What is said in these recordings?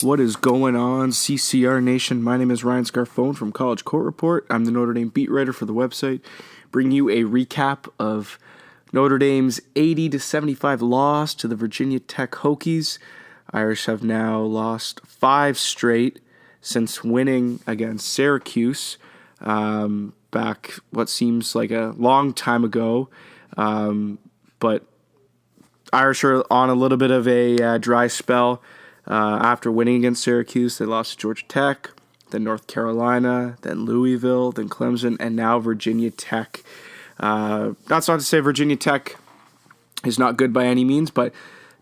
What is going on, CCR Nation? My name is Ryan Scarfone from College Court Report. I'm the Notre Dame beat writer for the website, bringing you a recap of Notre Dame's 80-75 loss to the Virginia Tech Hokies. Irish have now lost 5 straight since winning against Syracuse back what seems like a long time ago. But Irish are on a little bit of a dry spell. After winning against Syracuse, they lost to Georgia Tech, then North Carolina, then Louisville, then Clemson, and now Virginia Tech. That's not to say Virginia Tech is not good by any means, but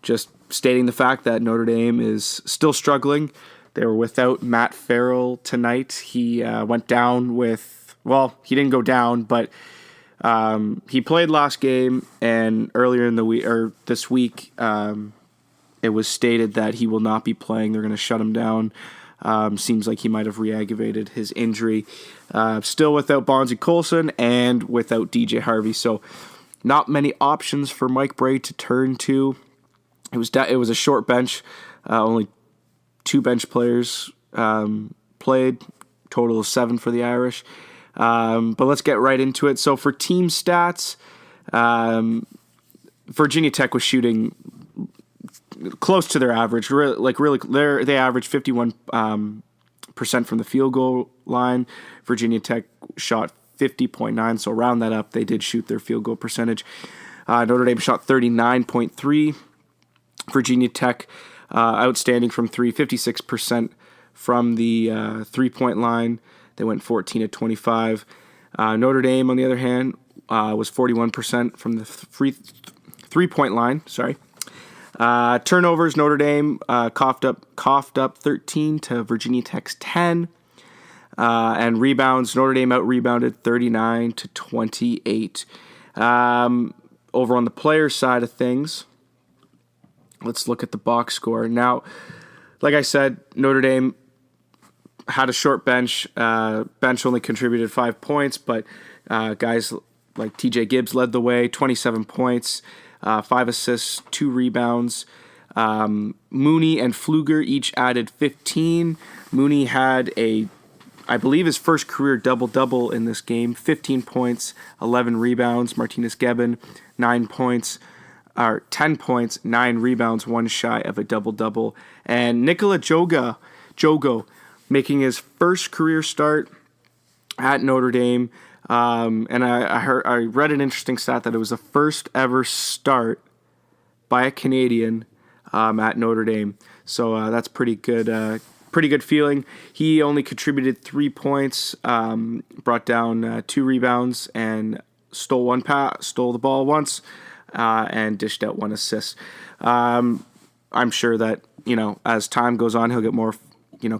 just stating the fact that Notre Dame is still struggling. They were without Matt Farrell tonight. He went down with, well, he didn't go down, but he played last game, and earlier in the week, or this week, it was stated that he will not be playing. They're going to shut him down. Seems like he might have re-aggravated his injury. Still without Bonzi Colson and without DJ Harvey. So not many options for Mike Bray to turn to. It was a short bench. Only 2 bench players played. Total of 7 for the Irish. But let's get right into it. So for team stats, Virginia Tech was shooting close to their average. They averaged 51% from the field goal line. Virginia Tech shot 50.9, so round that up, they did shoot their field goal percentage. Notre Dame shot 39.3. Virginia Tech, outstanding from 3, 56% from the 3-point line. They went 14 of 25. Notre Dame, on the other hand, was 41% from the 3-point line. Turnovers, Notre Dame coughed up 13 to Virginia Tech's 10. And rebounds, Notre Dame out-rebounded 39 to 28. Over on the player side of things, let's look at the box score. Now, like I said, Notre Dame had a short bench. Bench only contributed 5 points, but guys like TJ Gibbs led the way, 27 points. 5 assists, 2 rebounds. Mooney and Pfluger each added 15. Mooney had I believe his first career double-double in this game, 15 points, 11 rebounds. Martinez Gebben, 10 points, 9 rebounds, 1 shy of a double-double. And Nikola Jogo making his first career start at Notre Dame. And I read an interesting stat that it was the first ever start by a Canadian at Notre Dame. So that's pretty good. Pretty good feeling. He only contributed 3 points, brought down 2 rebounds, and stole the ball once, and dished out 1 assist. I'm sure that as time goes on, he'll get more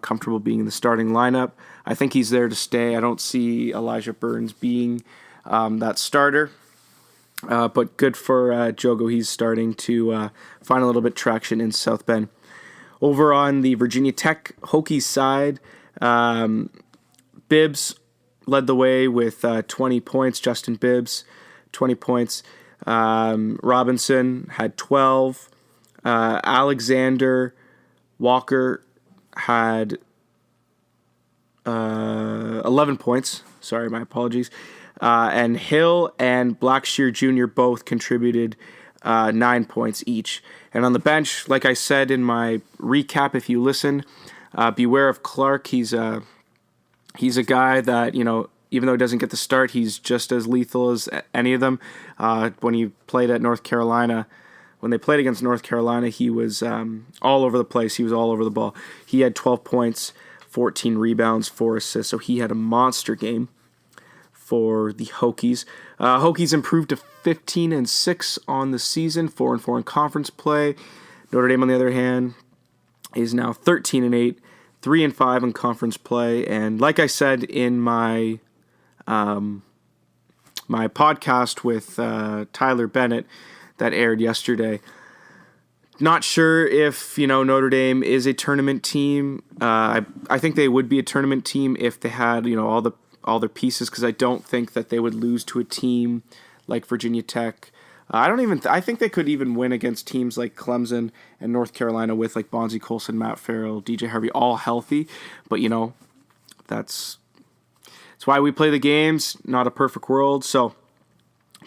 comfortable being in the starting lineup. I think he's there to stay. I don't see Elijah Burns being that starter. But good for Jogo. He's starting to find a little bit traction in South Bend. Over on the Virginia Tech Hokies side, Bibbs led the way with 20 points. Justin Bibbs, 20 points. Robinson had 12. Alexander Walker had 11 points. Sorry, my apologies. And Hill and Blackshear Jr. both contributed 9 points each. And on the bench, like I said in my recap, if you listen, beware of Clark. He's a guy that, even though he doesn't get the start, he's just as lethal as any of them. When he played at North Carolina, when they played against North Carolina, he was all over the place. He was all over the ball. He had 12 points, 14 rebounds, 4 assists, so he had a monster game for the Hokies. Hokies improved to 15-6 on the season, 4-4 in conference play. Notre Dame, on the other hand, is now 13-8, 3-5 in conference play. And like I said in my my podcast with Tyler Bennett that aired yesterday, not sure if Notre Dame is a tournament team. I think they would be a tournament team if they had all their pieces, because I don't think that they would lose to a team like Virginia Tech, I think they could even win against teams like Clemson and North Carolina with like Bonzie Colson, Matt Farrell, DJ Harvey, all healthy. But, that's why we play the games, not a perfect world. So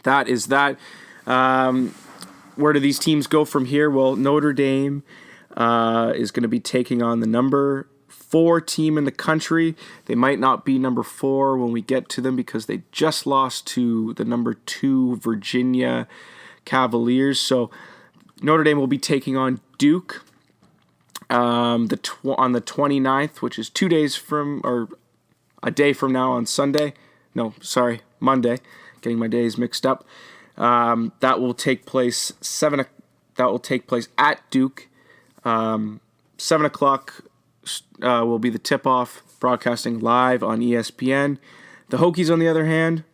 that is that. Where do these teams go from here? Well, Notre Dame is going to be taking on the number 4 team in the country. They might not be number 4 when we get to them because they just lost to the number 2 Virginia Cavaliers. So Notre Dame will be taking on Duke on the 29th, which is 2 days from, or a day from now on Sunday. No, sorry, Monday. Getting my days mixed up. That will take place That will take place at Duke. 7 o'clock will be the tip-off, broadcasting live on ESPN. The Hokies, on the other hand,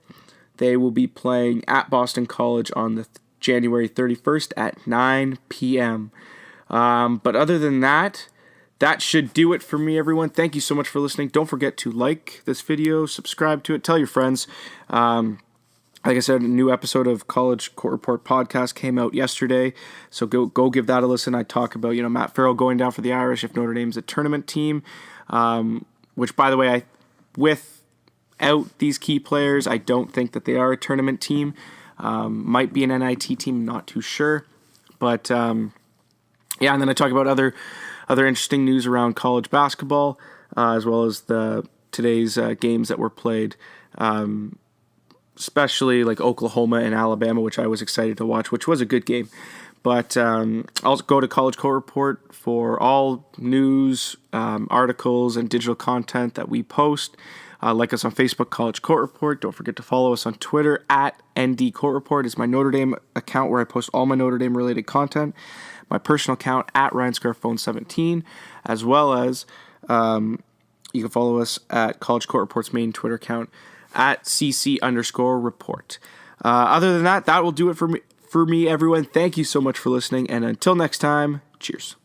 they will be playing at Boston College on the January 31st at 9 p.m. But other than that, that should do it for me, everyone. Thank you so much for listening. Don't forget to like this video, subscribe to it, tell your friends. Like I said, a new episode of College Court Report podcast came out yesterday, so go give that a listen. I talk about Matt Farrell going down for the Irish if Notre Dame's a tournament team, which, by the way, without these key players, I don't think that they are a tournament team. Might be an NIT team, not too sure, but and then I talk about other interesting news around college basketball, as well as today's games that were played. Especially like Oklahoma and Alabama, which I was excited to watch, which was a good game. But I'll go to College Court Report for all news, articles, and digital content that we post. Like us on Facebook, College Court Report. Don't forget to follow us on Twitter at ND Court Report. It's my Notre Dame account where I post all my Notre Dame related content. My personal account at Ryan Scarfone 17, as well as you can follow us at College Court Report's main Twitter account at CC_report. Other than that will do it for me, everyone. Thank you so much for listening, and until next time, cheers.